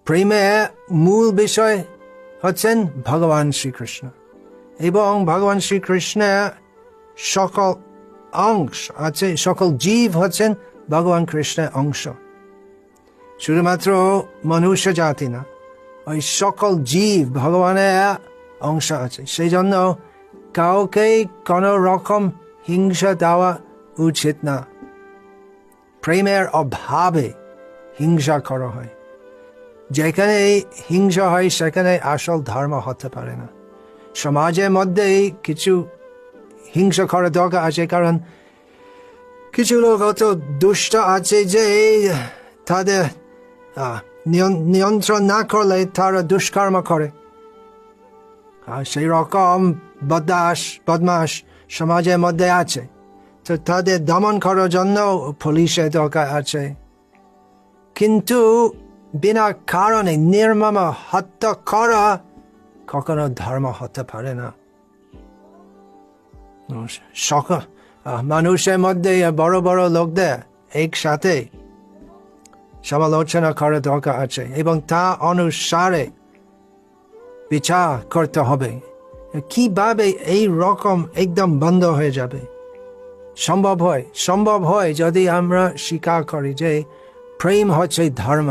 প্রেমের মূল বিষয় হচ্ছেন ভগবান শ্রীকৃষ্ণ, এবং ভগবান শ্রীকৃষ্ণের সকল অংশ আছে, সকল জীব হচ্ছেন ভগবান কৃষ্ণের অংশ। শুধুমাত্র মনুষ্য জাতি না, ওই সকল জীব ভগবানের অংশ আছে। সেই জন্য কাউকে কোনো রকম হিংসা দেওয়া উচিত না। প্রেমের অভাবে হিংসা করা হয়। যেখানে হিংসা হয় সেখানে আসল ধর্ম হতে পারে না। সমাজের মধ্যে কিছু হিংসা করা দরকার আছে, কারণ কিছু লোক অত দুষ্ট আছে যে তাদের নিয়ন্ত্রণ না করলে তারা দুষ্কর্ম করে। আর সেই রকম বদমাশ সমাজের মধ্যে আছে, তো তাদের দমন করার জন্য পুলিশের দরকার আছে। কিন্তু বিনা কারণে নির্মম হত্যা করা কখনো ধর্ম হতে পারে না। সকল মানুষের মধ্যে বড় বড় লোকদের একসাথে সমালোচনা করা দরকার আছে, এবং তা অনুসারে বিচার করতে হবে। কিভাবে এই রকম একদম বন্ধ হয়ে যাবে? সম্ভব হয় যদি আমরা স্বীকার করি যে প্রেম হচ্ছে ধর্ম।